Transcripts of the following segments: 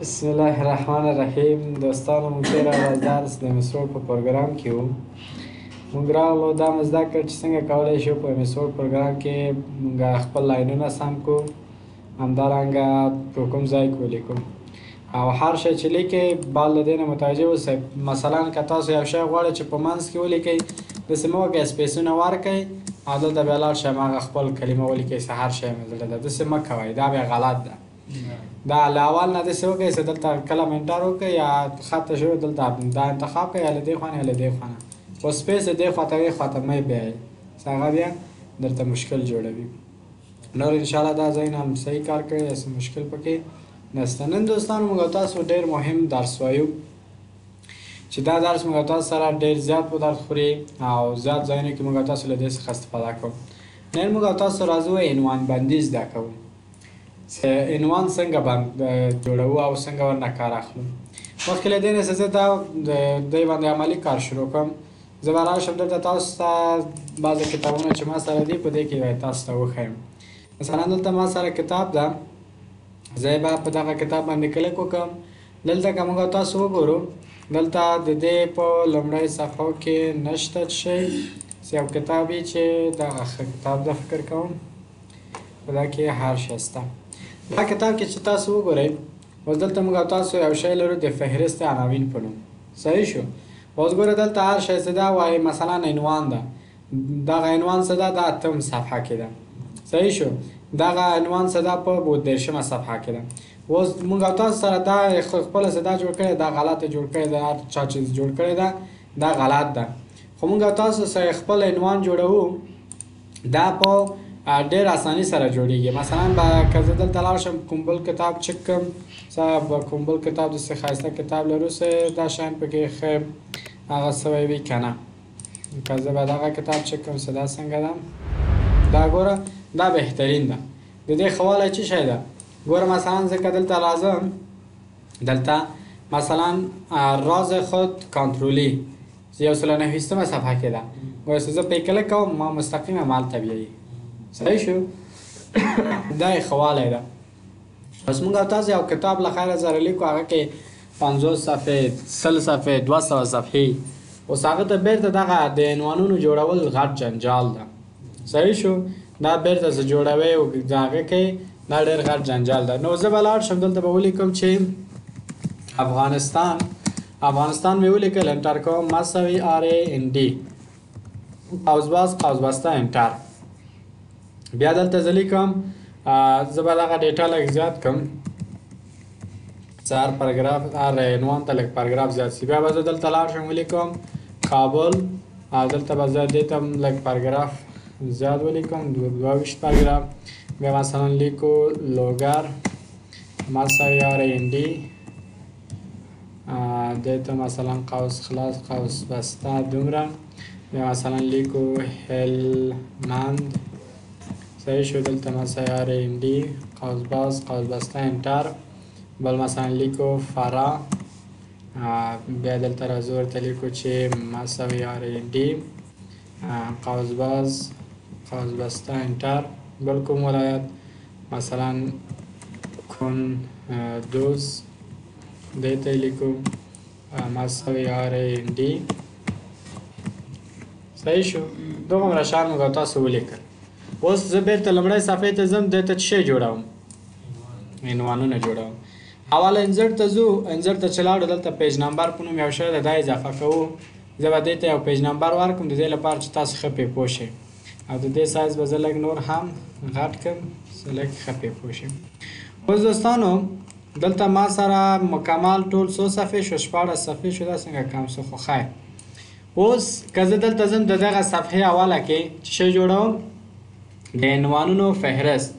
بسم الله الرحمن الرحیم. دوستانو موږ تېره ورځ درس د مسروډ په پروګرام کې وو. موږ راغلو دا مو زده کړه چې څنګه کولی شو په مسروډ پروګرام کې موږ خپل لاینونه سم کړو، همدارنګه په کوم ځای کې ولیکو او هر شی چې لیکئ باید له دې نه متوجه اوسئ. مثلا که تاسو یو شی غواړئ چې په منځ کې ولیکئ، داسې مه وکئ سپیسونه ورکئ او دلته بیا لاړ شئ هماغه خپل کلمه ولیکئ چې هر شی مې زړه ده. داسې مه کوئ، دا بیا غلط ده. دا له اول نه داسې وکئ چې دلته کله منټر وکئ یا خط شوی دلته دا انتخاب کئ یا له دې خوا نه یا له دې خوا نه، خو سپیس دې خوا ته وي خوا ته مه بیایئ چې هغه بیا درته مشکل جوړوي. نور انشاءالله دا ځایونه هم صحیح کار کوي، هسې مشکل پکې نشته. نن دوستانو موږ تاسو ډېر مهم درس وایو چې دا درس موږ تاسو سره ډېر زیات په درد خوري او زیات ځایونو کې موږ تاسو له دې څخه استفاده کوو. نن موږ تاسو راځو عنوان بندي زده کوو چې عنوان څنګه جوړوو او څنګه ورنه کار اخلو. مخکې له دې نه چې زه دا د دې باندې عملي کار شروع کړم، زه به راشم دلته تاسو ته بعضې کتابونه چې ما سره دي په دې کې به تاسو ته وښیم. مثلا دلته ما سره کتاب ده، زه به په دغه کتاب باندې کلیک وکړم. دلته که موږ تاسو وګورو دلته د دې په لومړۍ صفحو کې نشته شی چې یو کتاب وي چې دغه ښه کتاب زه فکر کوم په دا کې هر شی شته. دا کتاب کې چې تاسو وګورئ اوس دلته موږ تاسو یو شی لرو د فهرست عناوین په نوم. صحیح شو؟ اوس ګوره دلته هر شی څه ده وایي، مثلا عنوان ده، دغه عنوان څه ده د 8 صفحه کې ده. صحیح شو؟ دغه عنوان څه ده په 32 صفحه کې ده. اوس موږ تاسو سره دا خپله څه دا جوړ کړې، دا غلطه جوړ کړې ده، هر چا چې جوړ کړې ده دا غلط ده. خو موږ تاسو سره خپل عنوان جوړوو، دا په ډېر اساني سره جوړیږي. مثلا که زه دلته لاړ شم کوم بل کتاب چک کړم، صاحب کوم بل کتاب داسې ښایسته کتاب لرو چې دا شیان پکې ښه هغه سوی وي که نه، که زه به دغه کتاب چک کړم چې دا څنګه ده، دا ګوره دا بهترین ده. د دې ښه والی څه شی ده؟ ګوره مثلا زه که دلته راځم، دلته مثلا راز خود کنترلی 129 صفحه کې ده، ګوره چې زه پرې کلیک کوم ما مستقیم همالته بیایي. صحیح شو؟ دا یې ښه والی ده. بس موږ تاسو یو کتاب له خیره سره لیکو، هغه کې 50 صفحې 100 صفحې 200 صفحې، اوس هغه ته بیرته دغه د عنوانونو جوړول غټ جنجال ده. صحیح شو؟ دا بیرته چې جوړوئ او د هغه کې دا ډېر غټ جنجال ده. نو زه به لاړ شم دلته به ولیکم چې افغانستان مې ولیکل، انټر کوم مساوي RAND قوس بسته انټر. بیا دلته زه لیکم، زه به دغه ډیټا لږ زیات کړم چې هر پاراګراف هر عنوان ته لږ پاراګراف زیات شي. بیا به زه دلته لاړ شم ولیکم کابل، او دلته به زه دې ته لږ پاراګراف زیات ولیکم 22 پاراګراف. بیا مثلا لیکو لوګر مساوي RAND، دې ته مثلا قوس خلاص قوس بسته دومره. بیا مثلا لیکو هلمند. صحیح شو؟ دلته مساوي RAND قوس بسته انټر. بل مثلا لیکو فرا، بیا دلته راځو ورته لیکو چې مساوي RAND قوس بسته انټر. بل کوم ولایت مثلا کندوز، دې ته لیکو مساوي RAND. صحیح شو؟ دومره شان موږ تاسو ولیکل. اوس زه بیرته لومړۍ صفحې ته ځم، دې ته څه شی جوړوم؟ عنوانونه جوړوم. اول انزرټ ته ځو، انزرټ ته چې لاړو دلته پیج نمبر په نوم یو شی ده، دا اضافه کوو. زه به دې ته یو پیج نمبر ورکړم د دې لپاره چې تاسو ښه پرې پوه شئ، او د دې سایز به زه لږ نور هم غټ کړم چې لږ ښه پرې پوه شئ. اوس دوستانو دلته ما سره مکمل ټول څو صفحې شو؟ 14 صفحې شو. دا څنګه کم شو؟ خو خیر. اوس که زه دلته ځم د دغه صفحې اوله کې څه شی جوړوم؟ د عنوانونو فهرست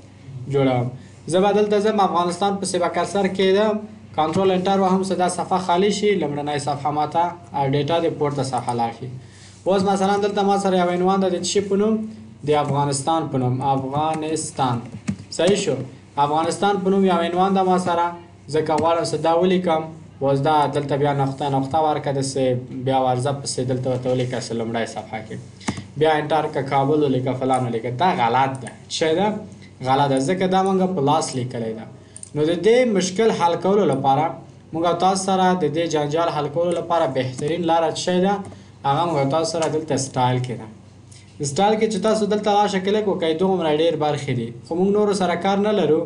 جوړوم. زه به دلته ځم افغانستان پسې به کرسر کېدم، کنټرول انټر وهم چې دا صفحه خالی شي، لومړنۍ صفحه ماته ډیټا د پورته صفحه لاړ شي. اوس مثلا دلته ما سره یو عنوان ده د څه شي په نوم؟ د افغانستان په نوم، افغانستان. صحیح شو؟ افغانستان په نوم یو عنوان ده ما سره، زه که غواړم چې دا ولیکم، اوس دا دلته بیا نقطه ورکړه، داسې بیا ورځه پسې دلته ورته ولیکه چې لومړۍ صفحه کې، بیا انټر که کابل ولیکه فلان ولیکه. دا غلط ده. څه ده؟ غلط ده، ځکه دا موږ په لاس لیکلی ده. نو د دې مشکل حل کولو لپاره موږ تاسو سره د دې جنجال حل کولو لپاره بهترین لاره څه ده هغه موږ تاسو سره دلته سټایل کې ده. سټایل کې چې تاسو دلته راشه کلیک وکړئ دومره ډېر برخې دي خو موږ نورو سره کار نه لرو.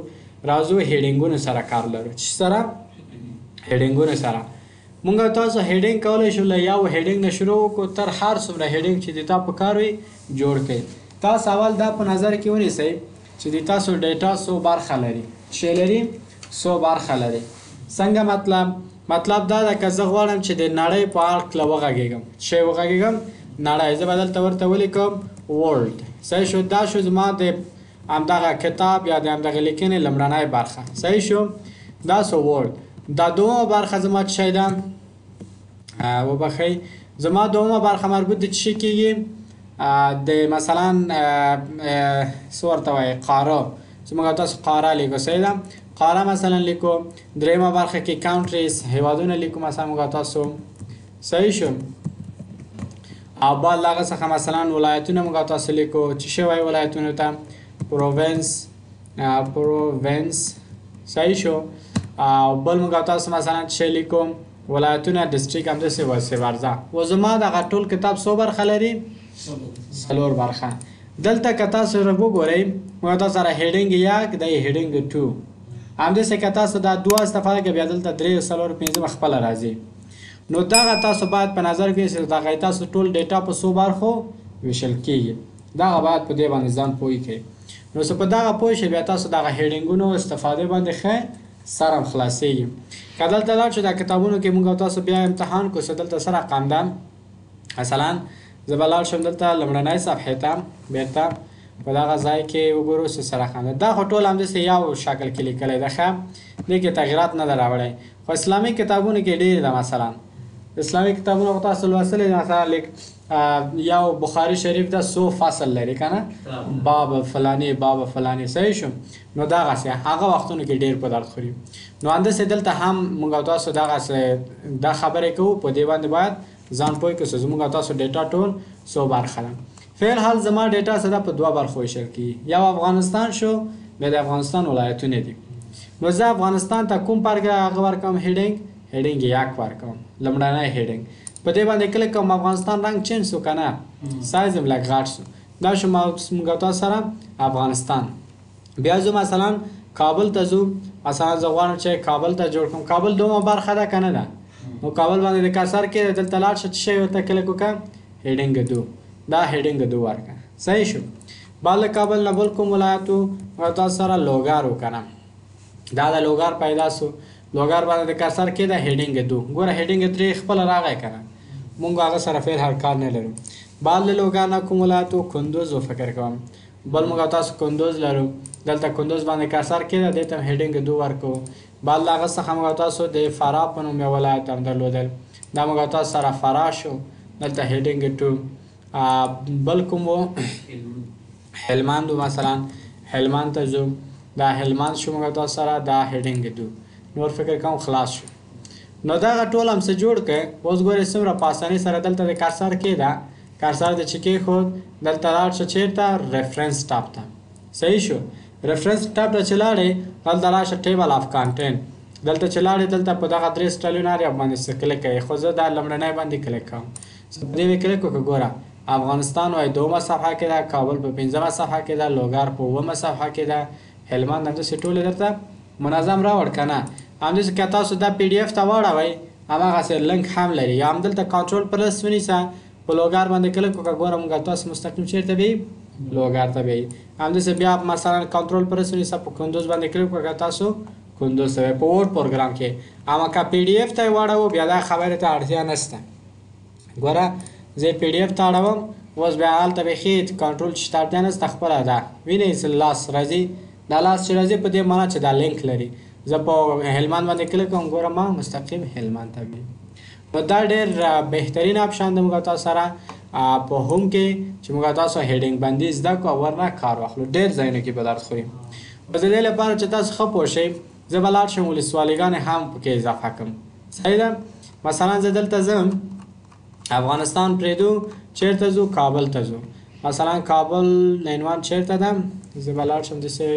راځو هیډینګونو سره کار لرو. چې سره هیډینګونو سره موږ تاسو هیډینګ کولی شو له یو هیډینګ نه شروع وکړو تر هر څومره هیډینګ چې د تا په کار وي جوړ کړئ. تاسو اول دا په نظر کې ونیسئ چې د تاسو ډیټا څو برخه لري. څه لري؟ 100 برخه لري. څنګه مطلب دا ده که زه غواړم چې د نړۍ په اړه وغږېږم څه وغږېږم نړۍ زه به دلته ورته ولیکم ورلډ. صحیح شو. دا شو زما د همدغه کتاب یا د همدغه لیکنې لومړنۍ برخه. صحیح شو. دا سو ورلډ. دا دومره برخه زما څه شی ده وبخئ زما دومره برخه مربوط د څه کېږي د مثلا څه ورته وایي قاره. چې موږ تاسو قاره لیکو. صحیح ده. قاره مثلا لیکو. درېیمه برخه کې کانټریز هیوادونه لیکو مثلا موږ تاسو. صحیح شو. او بعد له هغه څخه مثلا ولایتونه موږ تاسو لیکو. چې څه وایي ولایتونو ته؟ پروونس. صحیح شو. او بل موږ تاسو مثلا څه لیکو ولایتونه ډسټریکټ همداسې وسې ورځه. و زما دغه ټول کتاب څو برخه لري؟ 4 برخه. دلته که تاسو وګورئ موږ تاسو سره هیډینګ 1 دی هیډینګ 2 همداسې که تاسو دا 2 استفاده کوئ بیا دلته 3 4 5 خپله راځي. نو دغه تاسو باید په نظر کې چې دغه تاسو ټول ډیټا په څو برخو ویشل کېږي. دغه باید په دې باندې ځان پوه کړئ. نو څه په دغه پوه شئ بیا تاسو دغه هیډینګونو استفاده باندې ښه سره خلاصېږي. که دلته لاړ شو دا کتابونو کې موږ تاسو بیا امتحان کو څه دلته سره رقم ده مثلا زه به لاړ شم دلته لومړنۍ صفحې ته بېرته په دغه ځای کې وګورو چې څه رقم ده. دا خو ټول همداسې یو شکل کې لیکلی ده ښه دې کې تغیرات نه ده راوړی. خو اسلامي کتابونو کې ډېر ده. مثلا اسلامي کتابونه خو تاسو لوستلی مثلا یو بخاري شریف ده 100 فصل لري که نه باب فلانی باب فلانی. صحیح شو. نو دغسې هغه وختونو کې ډېر په درد خوري. نو همداسې دلته هم موږ تاسو دغسې دا خبرې کوو په دې باندې باید ځان پوه کړو چې زموږ تاسو ډیټا ټول 100 برخه ده. فعل حال زما ډیټا څه ده په 2 برخو ویشل کېږي. یو افغانستان شو بیا د افغانستان ولایتونه دي. نو زه افغانستان ته کوم پارګه هغه ورکوم هیډینګ 1 ورکوم لومړنی هیډینګ. په دې باندې کلیک کوم افغانستان رنګ چینج شو که نه سایز یې لږ غټ شو. دا شو موږ تاسو سره افغانستان. بیا زه مثلا کابل ته ځو. مثلا زه غواړم چې کابل ته جوړ کړم. کابل دومره برخه ده که نه ده. نو کابل باندې د کسر کې دلته لاړ شه څه شی ورته کلیک وکړه هیډینګ 2. دا هیډینګ 2 ورکړه. صحیح شو. بعد له کابل نه بل کوم ولایتو تاسو سره لوګار وکنه دا د لوګار پیدا سو. لوګار باندې د کسر کې د هیډینګ 2 ګوره هیډینګ 3 خپل راغی کنه مونږ هغه سره فعل هر کار نه لرو. بعد له لوګار نه کوم ولایتو کندوز و فکر کوم بل موږ تاسو کندوز لرو. دلته کندوز باندې کسر کې د دې ته هیډینګ 2 ورکو. بعد له هغه څخه موږ تاسو د فراه په نوم یو ولایت هم درلودل. دا موږ تاسو سره فراه شو. دلته هیډینګ 2. بل کوم هلمند مثلا هلمند ته ځو. دا هلمند شو موږ تاسو سره دا هیډینګ 2. نور فکر کوم خلاص شو. نو دا ټول هم څه جوړ کړئ. اوس ګورئ څومره په اسانۍ سره دلته د کرسر کې ده کرسر د چې کېښود دلته لاړ شه چېرته ریفرنس ټاپ ته. صحیح شو. ریفرنس ټاپ ته چې لاړې دلته راشه ټیبل آف کانټینټ دلته چې لاړې دلته په دغه 3 سټایلونه باندې څه کلیک کوئ. خو زه دا لومړنی باندې کلیک کوم. دې مې کلیک وکړه ګوره افغانستان وایي 2مه صفحه کې ده. کابل په 5مه صفحه کې ده. لوګار په 9مه صفحه کې ده. هلمند همداسې ټولې درته منظم راوړ که نه. همداسې که تاسو دا پی ډي اف ته واړوئ هماغسې لنک هم لري. یا هم دلته کنټرول پلس ونیسه په لوګار باندې کلیک وکړه ګوره موږ تاسو مستقیم چېرته بیایي لوګار ته بیایي. همداسې بیا مثلا کنټرول پلس ونیسه په کندوز باندې کلیک وکړه تاسو کندوز ته بیایي په ورډ پروګرام کې. اما که پی ډي اف ته یې واړوو بیا دا خبرې ته اړتیا نشته. ګوره زه پی ډي اف ته اړوم اوس بیا هلته بیخي کنټرول چې ته اړتیا نشته خپله ده وینئ لاس راځي. دا لاس چې راځي په دې معنا چې دا لینک لري. زه په هلمند باندې کلیک کوم ګوره ما مستقیم هلمند ته بیایي. نو دا ډېر بهترین اپشن دی موږ تاسو سره په هوم کې چې موږ تاسو هیډینګ باندې زده کړو او ورنه کار واخلو. ډېر ځایونو کې به درد خوري. بس د دې لپاره چې تاسو ښه پوه شئ زه به لاړ شم ولسوالیګانې هم پکې اضافه کړم. صحیح ده. مثلا زه دلته ځم افغانستان پرېږدو چېرته ځو کابل ته ځو. مثلا کابل عنوان چېرته ده زه به لاړ شم داسې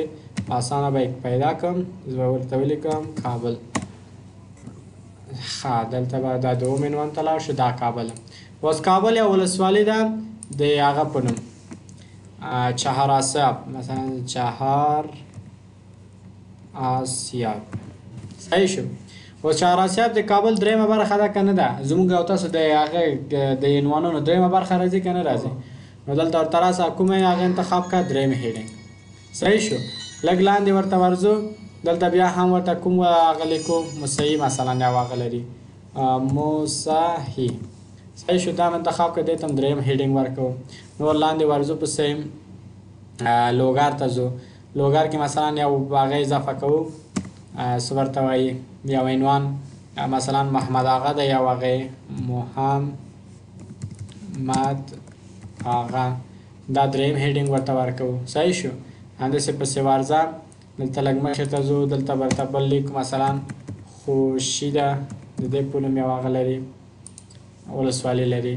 اسانه به پیدا کړم زه به ورته ولیکم کابل. ښه دلته به دا دوم عنوان ته لاړ شو دا کابل. اوس کابل یو ولسوالي ده د هغه په نوم چهاراسیاب مثلا چهاراسیاب صحیح شو. اوس چهاراسیاب د کابل دریمه برخه ده که نه ده زموږ او تاسو د هغه د عنوانونو دریمه برخه راځي که نه راځي نو دلته ورته راسه کومه هغه انتخاب کړه دریم هیډینګ صحیح شو. لږ لاندې ورته ورځو دلته بیا هم ورته کوم هغه لیکو موسهي مثلا یو هغه لري موسهي صحیح شو. دا انتخاب کړه دې ته هم دریم هیډینګ ورکوو. نور لاندې ورځو پسې لوګار ته ځو. لوګار کې مثلا یو هغه اضافه کوو څه ورته وایي یو عنوان مثلا محمد آغا ده یو هغې محمد آغا دا دریم هیډینګ ورته ورکوو صحیح شو. همداسې پسې ورځه دلته لږ مخې ته ځو دلته ورته بل لیکو مثلا خوشیده د دې په نوم یو هغه لري ولسوالي لري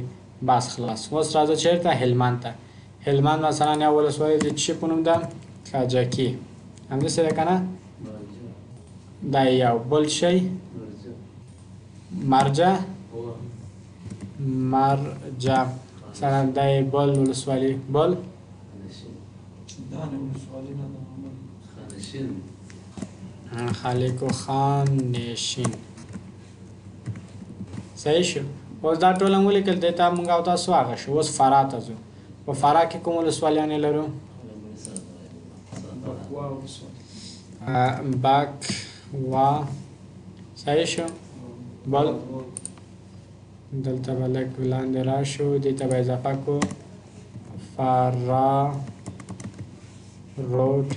بس خلاص. اوس راځه چېرته هلمند ته. هلمند مثلا یو ولسوالي د څه په نوم ده کجکي همداسې ده که نه دا یو بل شی مرجع مثلا دا بل ولسوالي بل خالق خان نشین صحیح شو. اوس دا ټول هم ولیکل دې ته موږ او تاسو هغه شو. اوس فراه ته ځو. په فراه کې کوم ولسوالیانې لرو بکوا صحیح شو. بل دلته به لږ لاندې راشو دې ته به اضافه کړو فراه روډ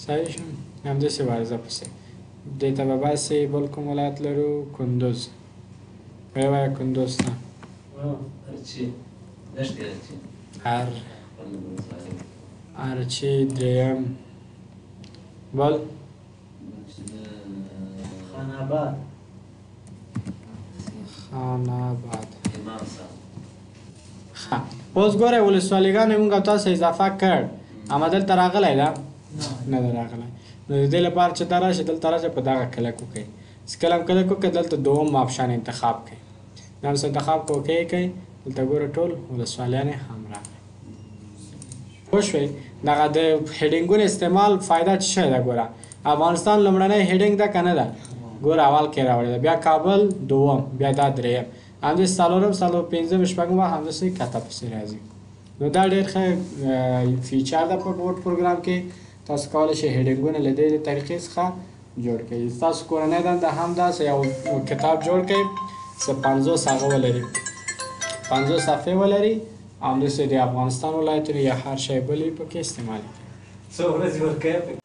صحیح شو. همداسې ورځه پسې دې ته به باسې بل کوم ولایت لرو کندوز وایه وایه کندوز ته ارچی دریم بل خان آباد. اوس ګوره ولسوالیګانې موږ تاسو اضافه کړ اما دلته راغلی ده نه ده راغلی نو د دې لپاره چې ته راشې دلته راشه په دغه کلک وکړئ چې کله هم کلک وکړئ دلته دوم آپشن انتخاب کړئ دا هم انتخاب که اوکې کړئ دلته ګوره ټول ولسوالیانې هم راغلی پوه شوئ. دغه د هیډینګونو استعمال فایده څه شی ده ګوره افغانستان لومړنی هیډینګ ده که نه ده ګوره اول کې راوړې ده بیا کابل دوم بیا دا دریم همداسې څلورم څلور پنځم شپږم به همداسې کته پسې راځي نو دا ډېر ښه فیچر ده په وورډ پروګرام کې. تاسو کولی شئ هیډینګونه له دې طریقې څخه جوړ کړئ. ستاسو کورنۍ دنده هم داسې یو کتاب جوړ کړئ چې 50 هغه ولري 50 صفحې ولري همداسې د افغانستان ولایتونه یا هر شی بل یې پکې استعمال کړئ. څو ورځې ورکوې